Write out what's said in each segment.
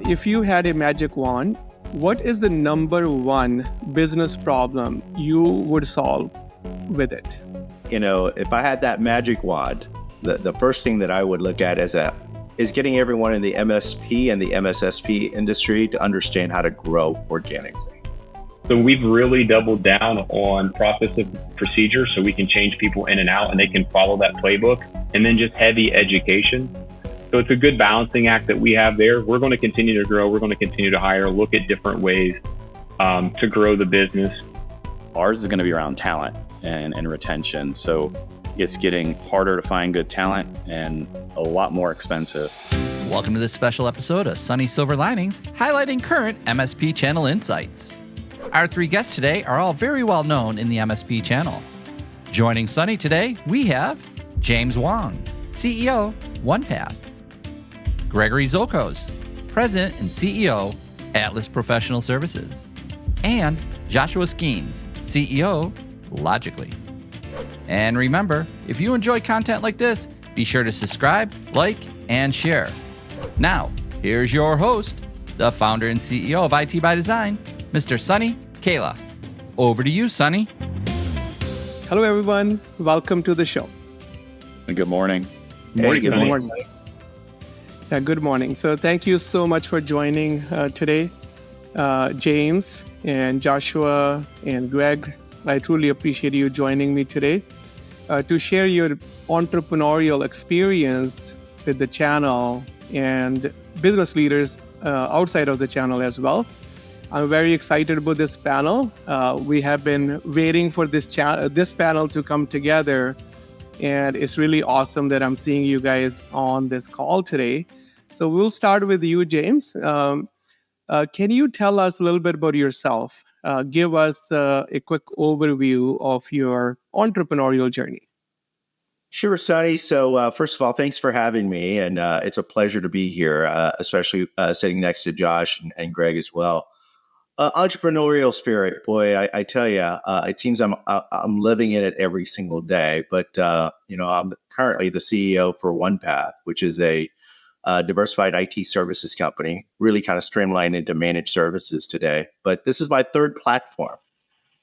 If you had a magic wand, what is the number one business problem you would solve with it? If I had that magic wand, the first thing that I would look at is getting everyone in the MSP and the MSSP industry to understand how to grow organically. So we've really doubled down on process and procedure so we can change people in and out and they can follow that playbook, and then just heavy education. So it's a good balancing act that we have there. We're going to continue to grow. We're going to continue to hire, look at different ways to grow the business. Ours is going to be around talent and retention. So it's getting harder to find good talent and a lot more expensive. Welcome to this special episode of Sunny Silver Linings, highlighting current MSP channel insights. Our three guests today are all very well known in the MSP channel. Joining Sunny today, we have James Hwang, CEO, OnePath; Gregory Zolkos, President and CEO, Atlas Professional Services; and Joshua Skeens, CEO, Logically. And remember, if you enjoy content like this, be sure to subscribe, like, and share. Now, here's your host, the founder and CEO of IT by Design, Mr. Sunny Kaila. Over to you, Sunny. Hello, everyone. Welcome to the show. Good morning. Hey, good morning. Good morning. So thank you so much for joining today, James and Joshua and Greg. I truly appreciate you joining me today to share your entrepreneurial experience with the channel and business leaders outside of the channel as well. I'm very excited about this panel. We have been waiting for this panel to come together, and it's really awesome that I'm seeing you guys on this call today. So we'll start with you, James. Can you tell us a little bit about yourself? Give us a quick overview of your entrepreneurial journey. Sure, Sunny. So first of all, thanks for having me. And it's a pleasure to be here, especially sitting next to Josh and Greg as well. Entrepreneurial spirit, boy, I tell you, it seems I'm living in it every single day. But, I'm currently the CEO for OnePath, which is a diversified IT services company, really kind of streamlined into managed services today. But this is my third platform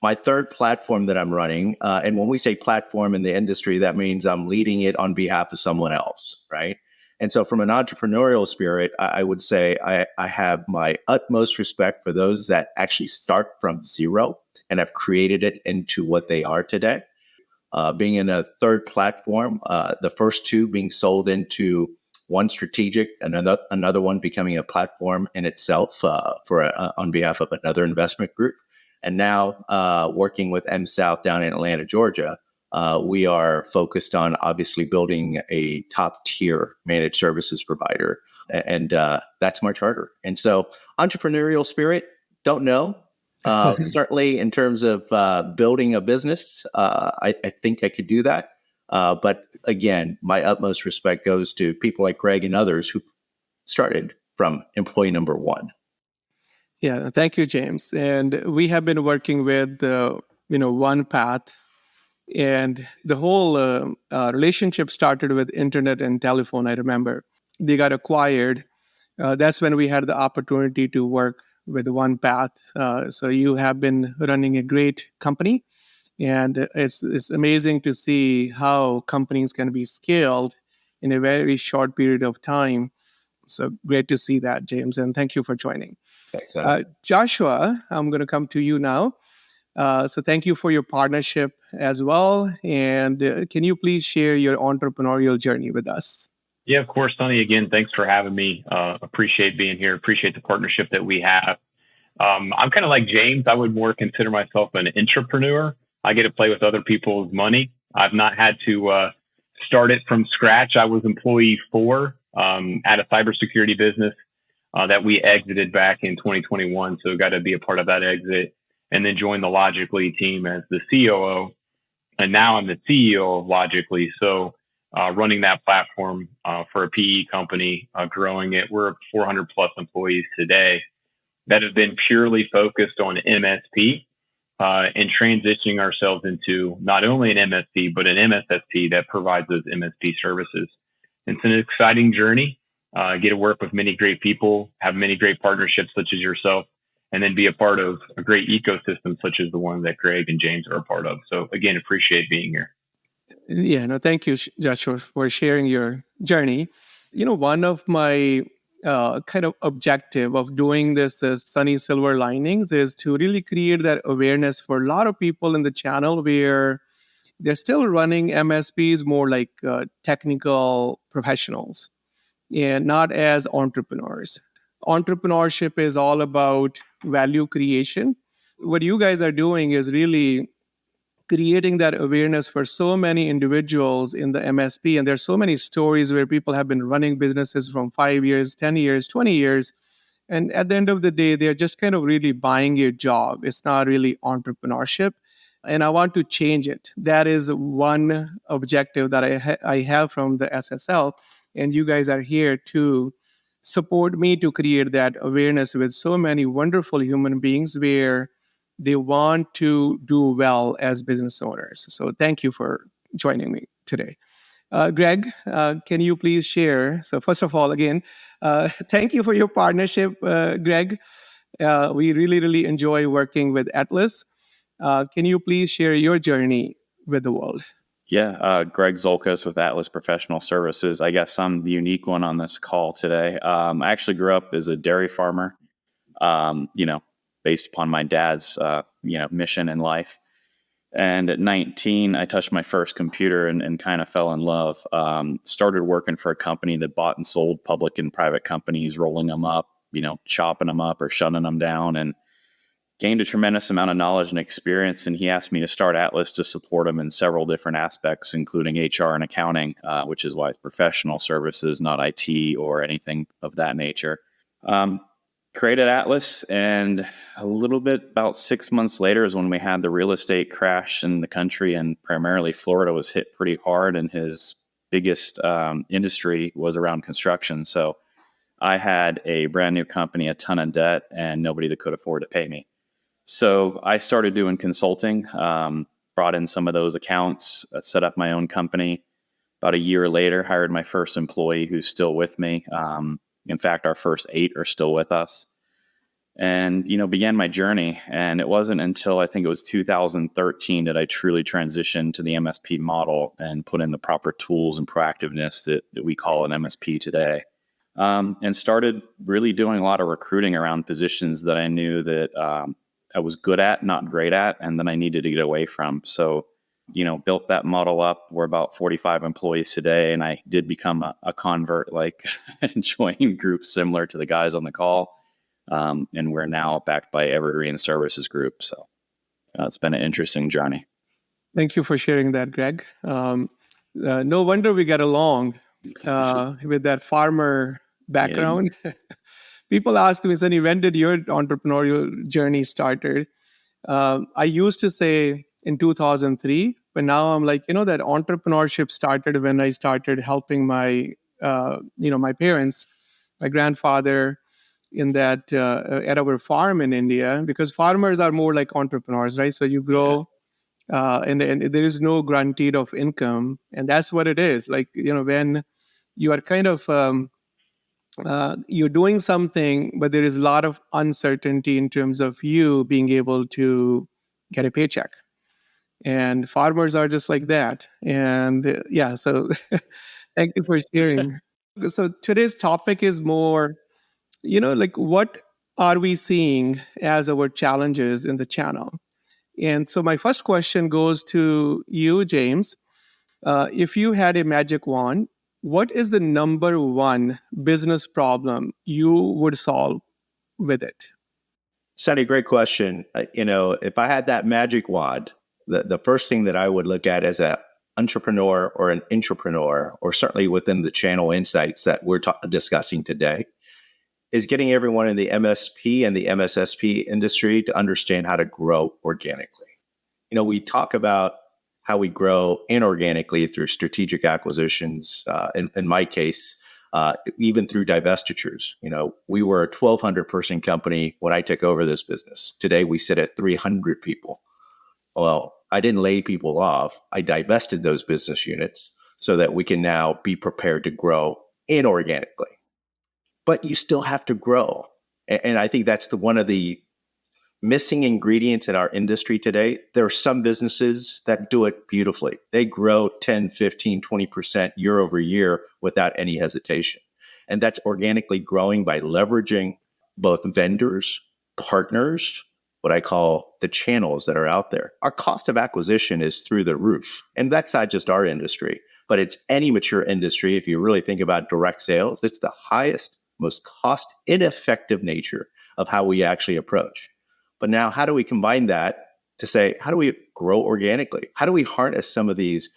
that I'm running. And when we say platform in the industry, that means I'm leading it on behalf of someone else, right? And so from an entrepreneurial spirit, I would say I have my utmost respect for those that actually start from zero and have created it into what they are today. Being in a third platform, the first two being sold into one strategic, and another one becoming a platform in itself on behalf of another investment group. And now working with MSouth down in Atlanta, Georgia, we are focused on obviously building a top tier managed services provider. And that's my charter. And so entrepreneurial spirit, don't know. Certainly in terms of building a business, I think I could do that. But again, my utmost respect goes to people like Greg and others who started from employee number one. Yeah, thank you, James. And we have been working with OnePath, and the whole relationship started with internet and telephone. I remember they got acquired. That's when we had the opportunity to work with OnePath. So you have been running a great company. And it's amazing to see how companies can be scaled in a very short period of time. So great to see that, James, and thank you for joining. Thanks, Joshua, I'm going to come to you now. So thank you for your partnership as well. And can you please share your entrepreneurial journey with us? Yeah, of course, Sunny. Again, thanks for having me. Appreciate being here. Appreciate the partnership that we have. I'm kind of like James. I would more consider myself an intrapreneur. I get to play with other people's money. I've not had to start it from scratch. I was employee 4 at a cybersecurity business that we exited back in 2021. So got to be a part of that exit, and then joined the Logically team as the COO. And now I'm the CEO of Logically. So running that platform for a PE company, growing it. We're 400 plus employees today that have been purely focused on MSP. And transitioning ourselves into not only an MSP, but an MSSP that provides those MSP services. It's an exciting journey. get to work with many great people, have many great partnerships such as yourself, and then be a part of a great ecosystem such as the one that Greg and James are a part of. So again, appreciate being here. Yeah, no, thank you, Joshua, for sharing your journey. One of my kind of objective of doing this Sunny Silver Linings is to really create that awareness for a lot of people in the channel where they're still running MSPs more like technical professionals and not as entrepreneurs. Entrepreneurship is all about value creation. What you guys are doing is really creating that awareness for so many individuals in the MSP. And there's so many stories where people have been running businesses from 5 years, 10 years, 20 years. And at the end of the day, they're just kind of really buying a job. It's not really entrepreneurship. And I want to change it. That is one objective that I have from the SSL. And you guys are here to support me to create that awareness with so many wonderful human beings where they want to do well as business owners. So thank you for joining me today. Greg, can you please share? So first of all, again, thank you for your partnership, Greg. We really, really enjoy working with Atlas. Can you please share your journey with the world? Yeah, Greg Zolkos with Atlas Professional Services. I guess I'm the unique one on this call today. I actually grew up as a dairy farmer, based upon my dad's, mission in life. And at 19, I touched my first computer and kind of fell in love. Started working for a company that bought and sold public and private companies, rolling them up, chopping them up or shutting them down, and gained a tremendous amount of knowledge and experience. And he asked me to start Atlas to support him in several different aspects, including HR and accounting, which is why it's professional services, not IT or anything of that nature. Created Atlas, and a little bit about 6 months later is when we had the real estate crash in the country, and primarily Florida was hit pretty hard, and his biggest industry was around construction. So I had a brand new company, a ton of debt, and nobody that could afford to pay me. So I started doing consulting, brought in some of those accounts, set up my own company. About a year later, hired my first employee who's still with me. In fact, our first 8 are still with us, and, began my journey. And it wasn't until I think it was 2013 that I truly transitioned to the MSP model and put in the proper tools and proactiveness that we call an MSP today. And started really doing a lot of recruiting around positions that I knew that I was good at, not great at, and then I needed to get away from. So, built that model up. We're about 45 employees today, and I did become a convert, like joining groups similar to the guys on the call. And we're now backed by Evergreen Services Group. So it's been an interesting journey. Thank you for sharing that, Greg. No wonder we get along with that farmer background. Yeah. People ask me, Sunny, when did your entrepreneurial journey started? I used to say in 2003, but now I'm like, that entrepreneurship started when I started helping my parents, my grandfather in that at our farm in India, because farmers are more like entrepreneurs, right? So you grow and there is no guaranteed of income. And that's what it is. Like, when you are kind of, you're doing something, but there is a lot of uncertainty in terms of you being able to get a paycheck. And farmers are just like that. And so thank you for sharing. So today's topic is more, like what are we seeing as our challenges in the channel? And so my first question goes to you, James. If you had a magic wand, what is the number one business problem you would solve with it? Sunny, great question. If I had that magic wand, the first thing that I would look at as an entrepreneur or an intrapreneur, or certainly within the channel insights that we're discussing today, is getting everyone in the MSP and the MSSP industry to understand how to grow organically. We talk about how we grow inorganically through strategic acquisitions. In my case, even through divestitures. We were a 1,200 person company when I took over this business. Today, we sit at 300 people. Well, I didn't lay people off. I divested those business units so that we can now be prepared to grow inorganically. but you still have to grow. And I think that's one of the missing ingredients in our industry today. There are some businesses that do it beautifully. They grow 10, 15, 20% year over year without any hesitation. And that's organically growing by leveraging both vendors, partners, what I call the channels that are out there. Our cost of acquisition is through the roof. And that's not just our industry, but it's any mature industry. If you really think about direct sales, it's the highest, most cost ineffective nature of how we actually approach. But now, how do we combine that to say, how do we grow organically? How do we harness some of these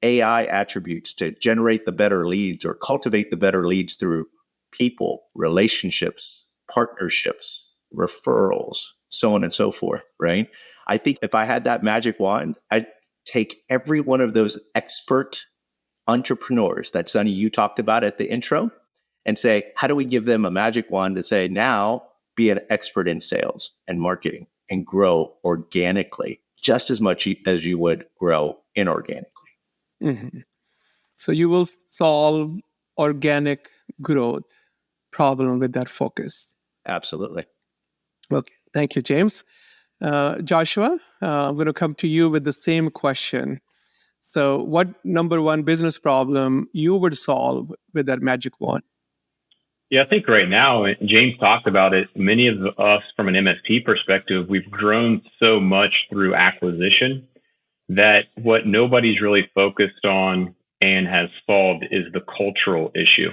AI attributes to generate the better leads or cultivate the better leads through people, relationships, partnerships, referrals, so on and so forth, right? I think if I had that magic wand, I'd take every one of those expert entrepreneurs that Sunny, you talked about at the intro, and say, how do we give them a magic wand to say, now be an expert in sales and marketing and grow organically just as much as you would grow inorganically. Mm-hmm. So you will solve organic growth problem with that focus. Absolutely. Okay. Thank you, James. Joshua, I'm going to come to you with the same question. So what number one business problem you would solve with that magic wand? Yeah, I think right now, James talked about it, many of us from an MSP perspective, we've grown so much through acquisition that what nobody's really focused on and has solved is the cultural issue.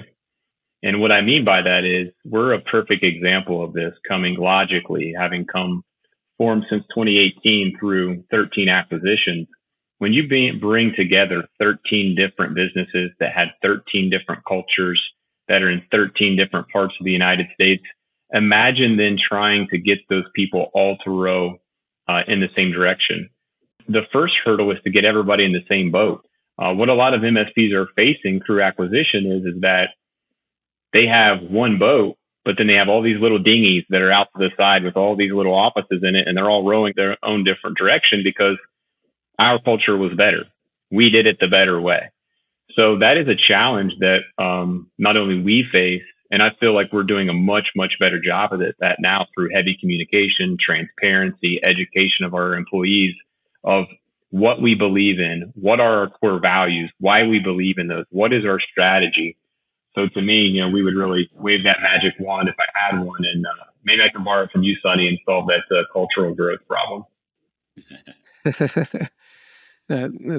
And what I mean by that is we're a perfect example of this coming logically, having come formed since 2018 through 13 acquisitions. When you bring together 13 different businesses that had 13 different cultures that are in 13 different parts of the United States, imagine then trying to get those people all to row in the same direction. The first hurdle is to get everybody in the same boat. What a lot of MSPs are facing through acquisition is that they have one boat, but then they have all these little dinghies that are out to the side with all these little offices in it, and they're all rowing their own different direction because our culture was better. We did it the better way. So that is a challenge that not only we face, and I feel like we're doing a much, much better job of that now through heavy communication, transparency, education of our employees of what we believe in, what are our core values, why we believe in those, what is our strategy. So to me, we would really wave that magic wand if I had one, and maybe I can borrow it from you, Sunny, and solve that cultural growth problem.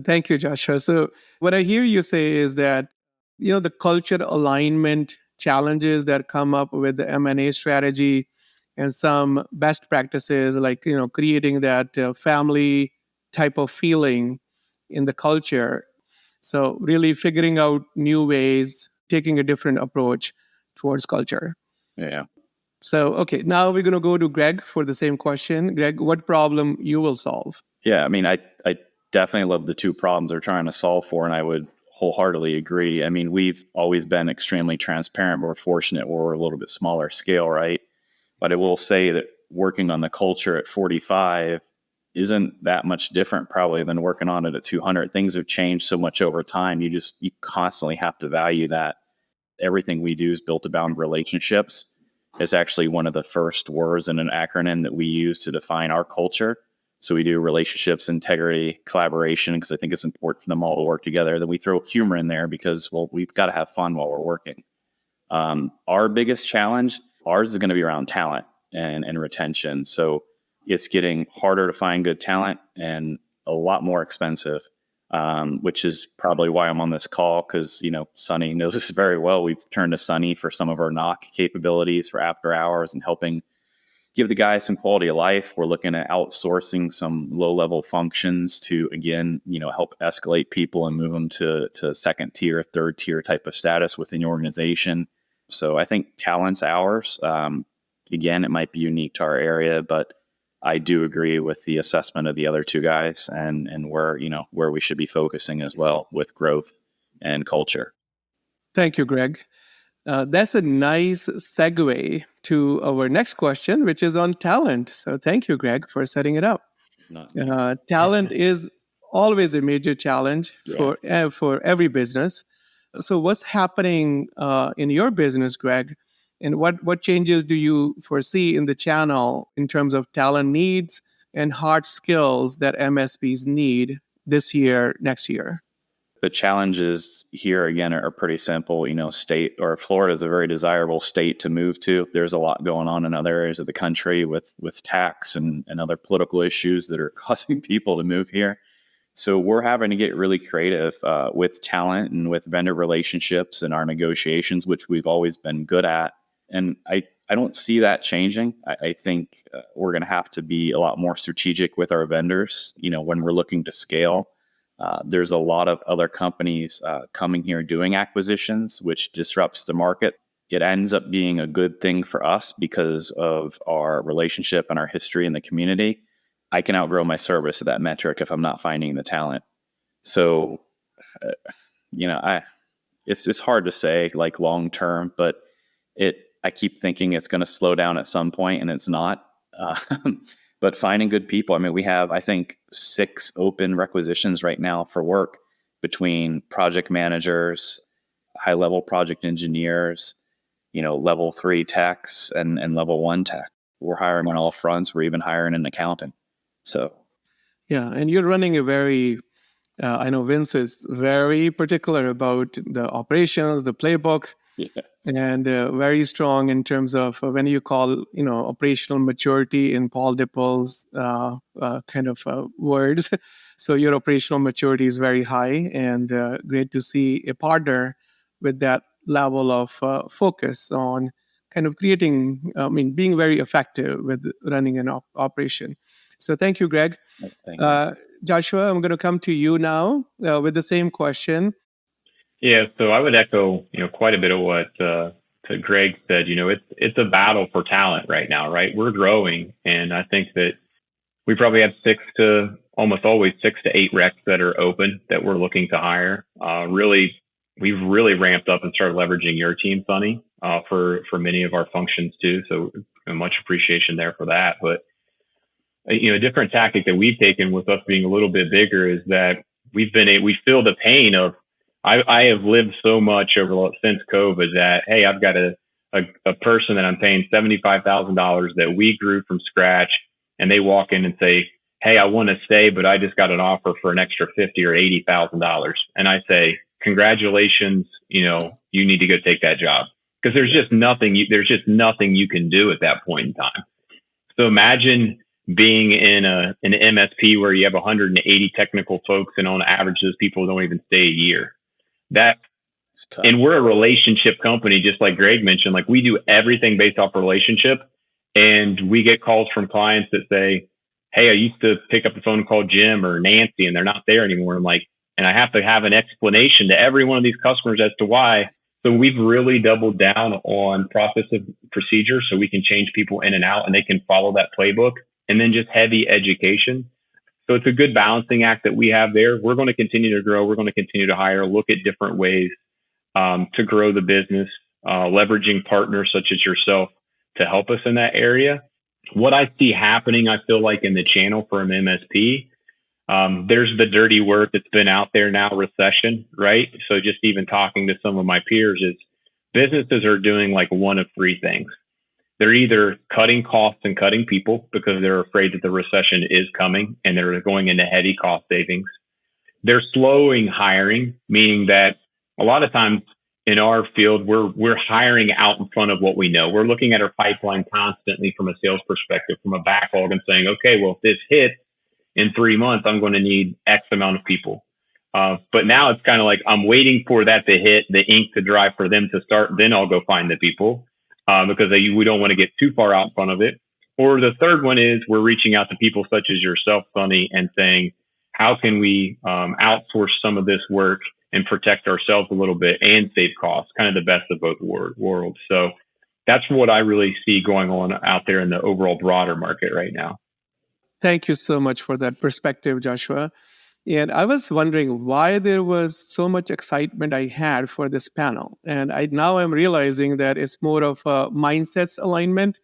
Thank you, Joshua. So what I hear you say is that, the culture alignment challenges that come up with the M&A strategy and some best practices like, creating that family type of feeling in the culture. So really figuring out new ways, taking a different approach towards culture. Yeah. So, okay, now we're going to go to Greg for the same question. Greg, what problem you will solve? Yeah, I mean, I definitely love the two problems they're trying to solve for, and I would wholeheartedly agree. I mean, we've always been extremely transparent. We're fortunate we're a little bit smaller scale, right? But I will say that working on the culture at 45 isn't that much different probably than working on it at 200. Things have changed so much over time. You constantly have to value that. Everything we do is built around relationships. It's actually one of the first words in an acronym that we use to define our culture. So we do relationships, integrity, collaboration, because I think it's important for them all to work together. Then we throw humor in there because, we've got to have fun while we're working. Our biggest challenge, ours is going to be around talent and retention. So it's getting harder to find good talent and a lot more expensive, which is probably why I'm on this call because, Sunny knows this very well. We've turned to Sunny for some of our knock capabilities for after hours and helping give the guys some quality of life. We're looking at outsourcing some low-level functions to, again, help escalate people and move them to second tier, third tier type of status within the organization. So I think talent's ours. Again, it might be unique to our area, but I do agree with the assessment of the other two guys and where we should be focusing as well with growth and culture. Thank you, Greg. That's a nice segue to our next question, which is on talent. So thank you, Greg, for setting it up. Talent is always a major challenge for every business. So what's happening in your business, Greg, And what changes do you foresee in the channel in terms of talent needs and hard skills that MSPs need this year, next year? The challenges here again are pretty simple. State or Florida is a very desirable state to move to. There's a lot going on in other areas of the country with tax and other political issues that are causing people to move here. So we're having to get really creative with talent and with vendor relationships and our negotiations, which we've always been good at. And I don't see that changing. I think we're going to have to be a lot more strategic with our vendors, when we're looking to scale. There's a lot of other companies coming here doing acquisitions, which disrupts the market. It ends up being a good thing for us because of our relationship and our history in the community. I can outgrow my service at that metric if I'm not finding the talent. So, it's hard to say like long term, but I keep thinking it's going to slow down at some point, and it's not. But finding good people. I mean, we have, I think, 6 open requisitions right now for work between project managers, high-level project engineers, level 3 techs and level 1 tech. We're hiring on all fronts. We're even hiring an accountant. So, yeah, and you're running a very, I know Vince is very particular about the operations, the playbook. Yeah. And very strong in terms of when you call, operational maturity in Paul Dipple's kind of words. So your operational maturity is very high, and great to see a partner with that level of focus on kind of creating, being very effective with running an operation. So thank you, Greg. Thank you. Joshua, I'm going to come to you now with the same question. Yeah, so I would echo, quite a bit of what Greg said. It's a battle for talent right now, right? We're growing, and I think that we probably have 6 to 8 recs that are open that we're looking to hire. We've really ramped up and started leveraging your team, Sunny, for many of our functions too. So much appreciation there for that. But a different tactic that we've taken with us being a little bit bigger is that we feel the pain of. I have lived so much since COVID that, hey, I've got a person that I'm paying $75,000 that we grew from scratch, and they walk in and say, hey, I want to stay, but I just got an offer for an extra $50,000 or $80,000. And I say, congratulations, you need to go take that job, because there's just nothing you can do at that point in time. So imagine being in an MSP where you have 180 technical folks, and on average, those people don't even stay a year. And we're a relationship company, just like Greg mentioned. Like, we do everything based off relationship, and we get calls from clients that say, hey, I used to pick up the phone and call Jim or Nancy, and they're not there anymore. And I have to have an explanation to every one of these customers as to why. So we've really doubled down on process of procedure so we can change people in and out, and they can follow that playbook, and then just heavy education. So it's a good balancing act that we have there. We're going to continue to grow. We're going to continue to hire, look at different ways to grow the business, leveraging partners such as yourself to help us in that area. What I see happening, I feel like, in the channel for an MSP, there's the dirty word that's been out there now, recession, right? So just even talking to some of my peers, is businesses are doing like one of 3 things. They're either cutting costs and cutting people because they're afraid that the recession is coming and they're going into heavy cost savings. They're slowing hiring, meaning that a lot of times in our field, we're hiring out in front of what we know. We're looking at our pipeline constantly from a sales perspective, from a backlog, and saying, okay, well, if this hits in 3 months, I'm going to need X amount of people. But now it's kind of like, I'm waiting for that to hit, the ink to dry for them to start, then I'll go find the people. Because we don't want to get too far out in front of it. Or the third one is we're reaching out to people such as yourself, Sunny, and saying, how can we outsource some of this work and protect ourselves a little bit and save costs, kind of the best of both worlds. So that's what I really see going on out there in the overall broader market right now. Thank you so much for that perspective, Joshua. And I was wondering why there was so much excitement I had for this panel. And now I'm realizing that it's more of a mindsets alignment,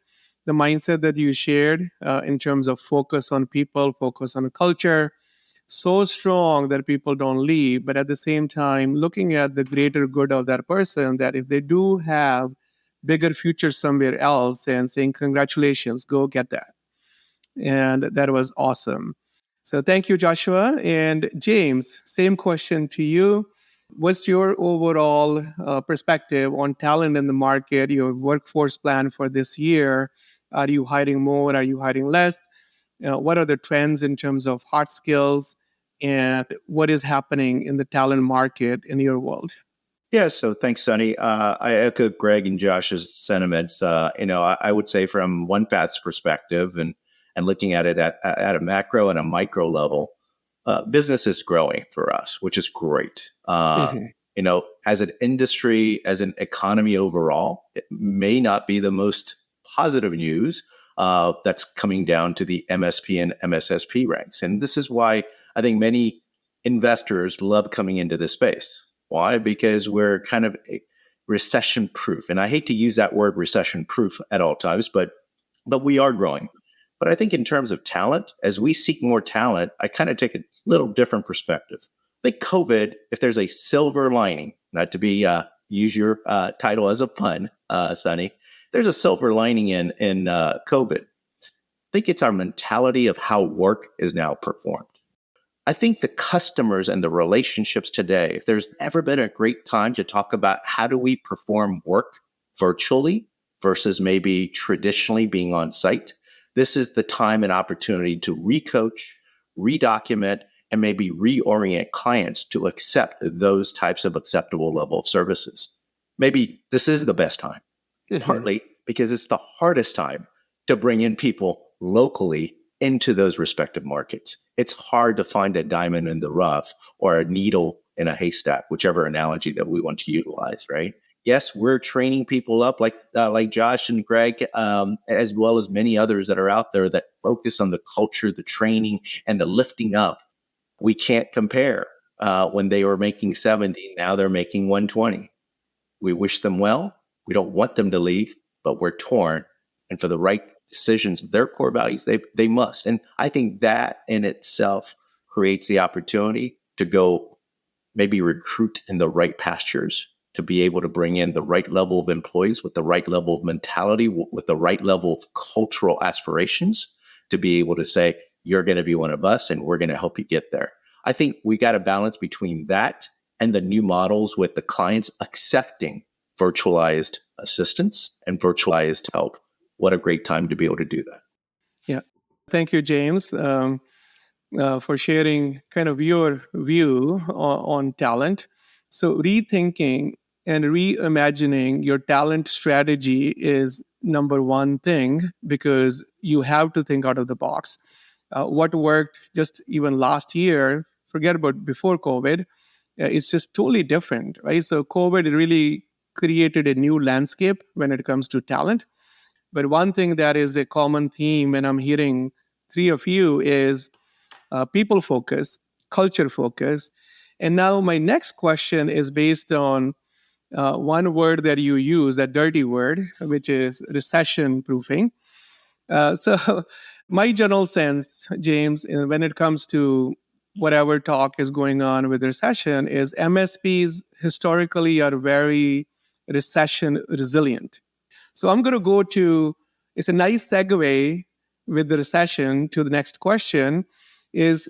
the mindset that you shared in terms of focus on people, focus on culture, so strong that people don't leave, but at the same time, looking at the greater good of that person, that if they do have bigger future somewhere else and saying, congratulations, go get that. And that was awesome. So thank you, Joshua. And James, same question to you. What's your overall perspective on talent in the market, your workforce plan for this year? Are you hiring more? Are you hiring less? What are the trends in terms of hard skills? And what is happening in the talent market in your world? Yeah, so thanks, Sunny. I echo Greg and Josh's sentiments. I would say from OnePath's perspective and looking at it at a macro and a micro level, business is growing for us, which is great. As an industry, as an economy overall, it may not be the most positive news that's coming down to the MSP and MSSP ranks. And this is why I think many investors love coming into this space. Why? Because we're kind of recession proof. And I hate to use that word recession proof at all times, but we are growing. But I think in terms of talent, as we seek more talent, I kind of take a little different perspective. I think COVID, if there's a silver lining, not to be use your title as a pun, Sunny, there's a silver lining in COVID. I think it's our mentality of how work is now performed. I think the customers and the relationships today, if there's ever been a great time to talk about how do we perform work virtually versus maybe traditionally being on site, this is the time and opportunity to recoach, redocument, and maybe reorient clients to accept those types of acceptable level of services. Maybe this is the best time, partly because it's the hardest time to bring in people locally into those respective markets. It's hard to find a diamond in the rough or a needle in a haystack, whichever analogy that we want to utilize, right? Yes, we're training people up like Josh and Greg, as well as many others that are out there that focus on the culture, the training, and the lifting up. We can't compare. When they were making 70, now they're making 120. We wish them well. We don't want them to leave, but we're torn. And for the right decisions of their core values, they must. And I think that in itself creates the opportunity to go maybe recruit in the right pastures, to be able to bring in the right level of employees with the right level of mentality, with the right level of cultural aspirations, to be able to say, you're going to be one of us and we're going to help you get there. I think we got a balance between that and the new models with the clients accepting virtualized assistance and virtualized help. What a great time to be able to do that. Yeah. Thank you, James, for sharing kind of your view on talent. So rethinking and reimagining your talent strategy is number one thing, because you have to think out of the box. What worked just even last year, forget about before COVID, it's just totally different, right? So COVID really created a new landscape when it comes to talent. But one thing that is a common theme, and I'm hearing three of you, is people focus, culture focus. And now my next question is based on one word that you use, that dirty word, which is recession proofing. So my general sense, James, when it comes to whatever talk is going on with recession, is MSPs historically are very recession resilient. So I'm going to go to, it's a nice segue with the recession to the next question, is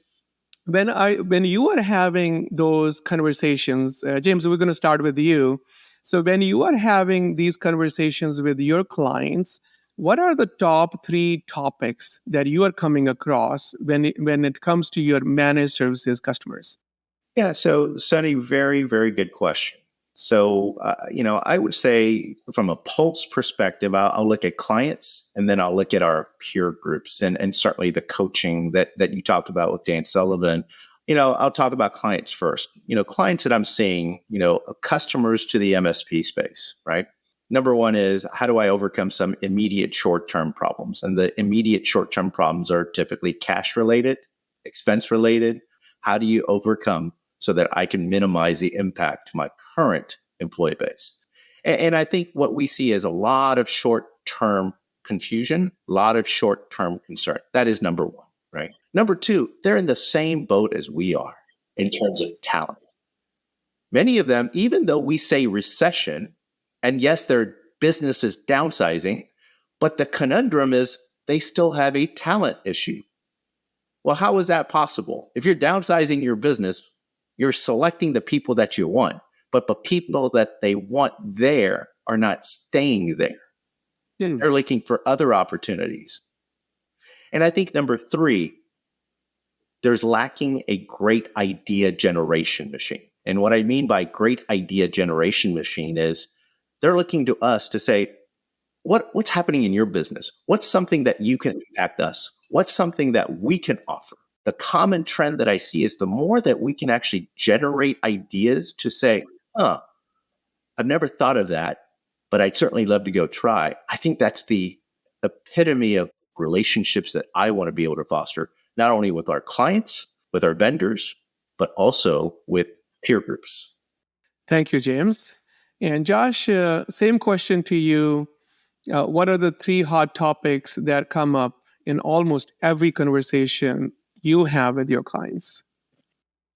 when you are having those conversations, James, we're going to start with you. So when you are having these conversations with your clients, what are the top three topics that you are coming across when it comes to your managed services customers? Yeah, so Sunny, very, very good question. So, I would say from a pulse perspective, I'll look at clients and then I'll look at our peer groups and certainly the coaching that you talked about with Dan Sullivan. I'll talk about clients first. Clients that I'm seeing, customers to the MSP space, right? Number one is, how do I overcome some immediate short-term problems? And the immediate short-term problems are typically cash related, expense related. How do you overcome so that I can minimize the impact to my current employee base? And I think what we see is a lot of short-term confusion, a lot of short-term concern. That is number one, right? Number two, they're in the same boat as we are in terms of talent. Many of them, even though we say recession, and yes, they're business is downsizing, but the conundrum is they still have a talent issue. Well, how is that possible? If you're downsizing your business, you're selecting the people that you want, but the people that they want there are not staying there. They're looking for other opportunities. And I think number 3, there's lacking a great idea generation machine. And what I mean by great idea generation machine is they're looking to us to say, what's happening in your business? What's something that you can impact us? What's something that we can offer? The common trend that I see is the more that we can actually generate ideas to say, I've never thought of that, but I'd certainly love to go try. I think that's the epitome of relationships that I want to be able to foster, not only with our clients, with our vendors, but also with peer groups. Thank you, James. And Josh, same question to you. What are the 3 hot topics that come up in almost every conversation you have with your clients?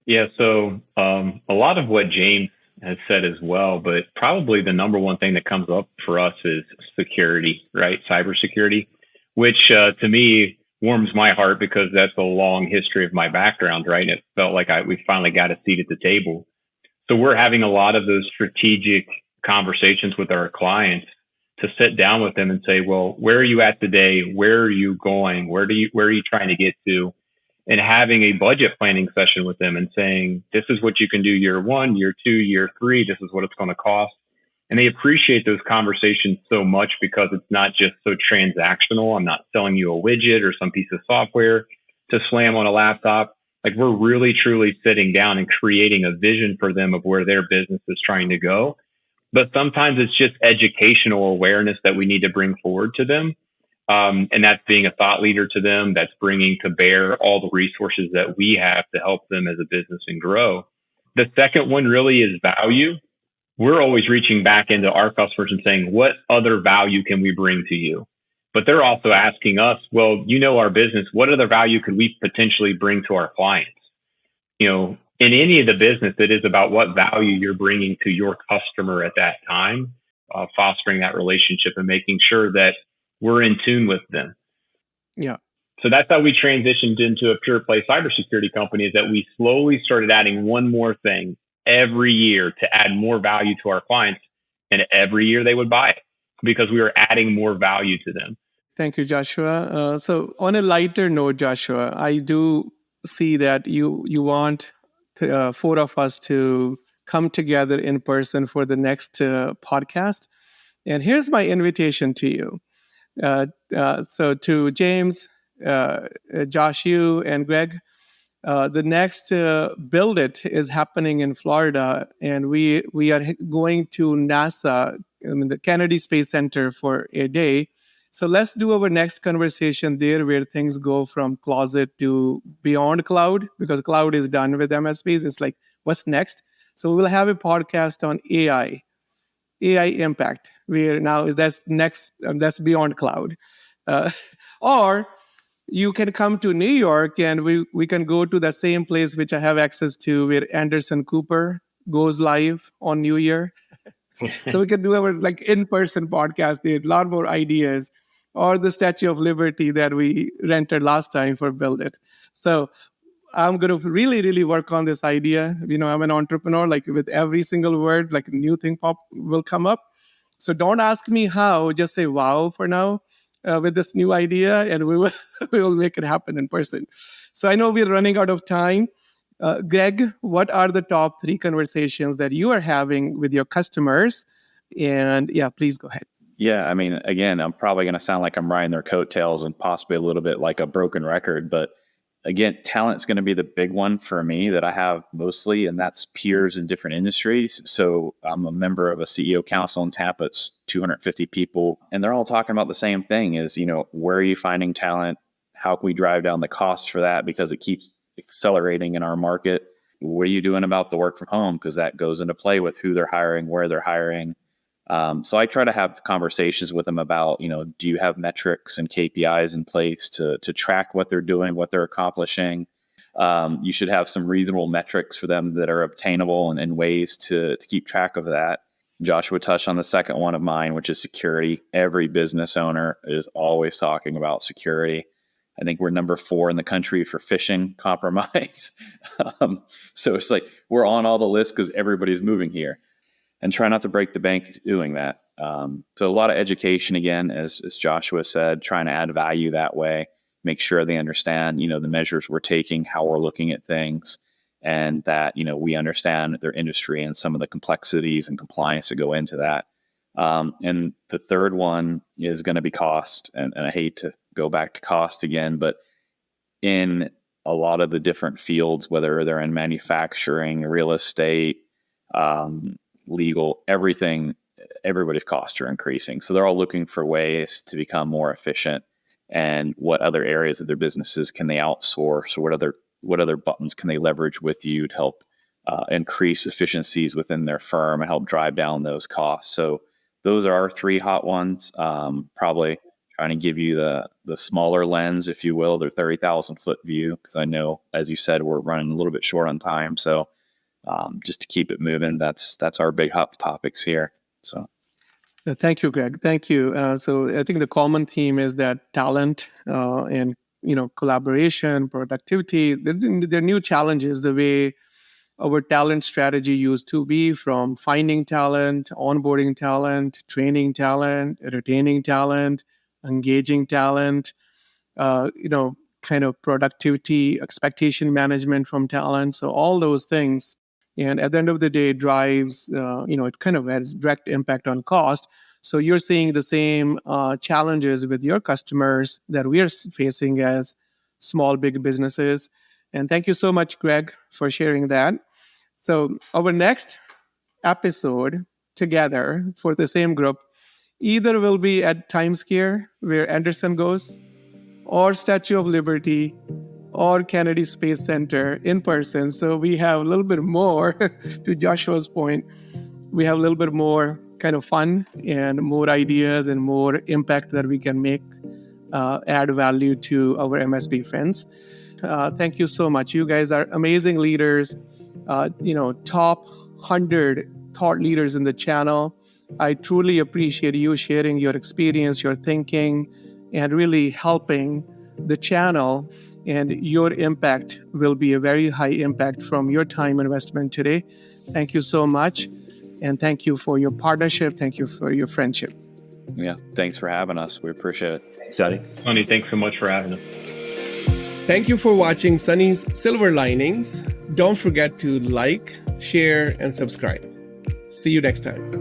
Yeah, so a lot of what James has said as well, but probably the number one thing that comes up for us is security, right? Cybersecurity, which to me warms my heart because that's a long history of my background, right? And it felt like we finally got a seat at the table. So we're having a lot of those strategic conversations with our clients to sit down with them and say, well, where are you at today? Where are you going? Where are you trying to get to? And having a budget planning session with them and saying, this is what you can do year 1, year 2, year 3. This is what it's going to cost. And they appreciate those conversations so much because it's not just so transactional. I'm not selling you a widget or some piece of software to slam on a laptop. Like we're really, truly sitting down and creating a vision for them of where their business is trying to go. But sometimes it's just educational awareness that we need to bring forward to them. And that's being a thought leader to them. That's bringing to bear all the resources that we have to help them as a business and grow. The second one really is value. We're always reaching back into our customers and saying, what other value can we bring to you? But they're also asking us, well, you know our business, what other value could we potentially bring to our clients? You know, in any of the business, it is about what value you're bringing to your customer at that time, fostering that relationship and making sure that we're in tune with them. Yeah. So that's how we transitioned into a pure play cybersecurity company, is that we slowly started adding one more thing every year to add more value to our clients. And every year they would buy it because we were adding more value to them. Thank you, Joshua. So on a lighter note, Joshua, I do see that you want 4 of us to come together in person for the next podcast. And here's my invitation to you. So to James, Josh, you, and Greg, the next Build It is happening in Florida, and we are going to NASA, the Kennedy Space Center, for a day. So let's do our next conversation there, where things go from closet to beyond cloud, because cloud is done with MSPs. It's like, what's next? So we'll have a podcast on AI impact, where now that's next, that's beyond cloud. Or you can come to New York and we can go to the same place which I have access to, where Anderson Cooper goes live on New Year. So we can do our in-person podcast. There are a lot more ideas, or the Statue of Liberty that we rented last time for Build It. So I'm going to really, really work on this idea. I'm an entrepreneur, with every single word, a new thing will come up. So don't ask me how, just say wow for now with this new idea, and we will make it happen in person. So I know we're running out of time. Greg, what are the top 3 conversations that you are having with your customers? And yeah, please go ahead. Yeah, I mean, again, I'm probably going to sound like I'm riding their coattails and possibly a little bit like a broken record, but again, talent's going to be the big one for me that I have mostly, and that's peers in different industries. So I'm a member of a CEO council in Tampa. It's 250 people, and they're all talking about the same thing: is where are you finding talent? How can we drive down the cost for that, because it keeps accelerating in our market? What are you doing about the work from home, because that goes into play with who they're hiring, where they're hiring. So I try to have conversations with them about, do you have metrics and KPIs in place to track what they're doing, what they're accomplishing? You should have some reasonable metrics for them that are obtainable and ways to keep track of that. Joshua touched on the second one of mine, which is security. Every business owner is always talking about security. I think we're number 4 in the country for phishing compromise. So it's like we're on all the lists because everybody's moving here, and try not to break the bank doing that. So a lot of education, again, as Joshua said, trying to add value that way, make sure they understand, the measures we're taking, how we're looking at things, and that, we understand their industry and some of the complexities and compliance that go into that. And the third one is going to be cost. And I hate to go back to cost again, but in a lot of the different fields, whether they're in manufacturing, real estate, legal, everything, everybody's costs are increasing. So they're all looking for ways to become more efficient, and what other areas of their businesses can they outsource, or what other buttons can they leverage with you to help increase efficiencies within their firm and help drive down those costs. So those are our 3 hot ones. Probably trying to give you the smaller lens, if you will, their 30,000 foot view, because I know, as you said, we're running a little bit short on time. So just to keep it moving, that's our big hot topics here. So. Thank you, Greg. Thank you. So I think the common theme is that talent and collaboration, productivity, they're new challenges, the way our talent strategy used to be, from finding talent, onboarding talent, training talent, retaining talent, engaging talent, kind of productivity, expectation management from talent. So all those things. And at the end of the day, it drives, it kind of has direct impact on cost. So you're seeing the same challenges with your customers that we are facing as small, big businesses. And thank you so much, Greg, for sharing that. So our next episode together for the same group either will be at Times Square, where Anderson goes, or Statue of Liberty, or Kennedy Space Center in person. So we have a little bit more, to Joshua's point, we have a little bit more kind of fun and more ideas and more impact that we can make, add value to our MSP friends. Thank you so much. You guys are amazing leaders, top 100 thought leaders in the channel. I truly appreciate you sharing your experience, your thinking, and really helping the channel. And your impact will be a very high impact from your time investment today. Thank you so much. And thank you for your partnership. Thank you for your friendship. Yeah, thanks for having us. We appreciate it. Sunny. Sunny, thanks so much for having us. Thank you for watching Sunny's Silver Linings. Don't forget to like, share, and subscribe. See you next time.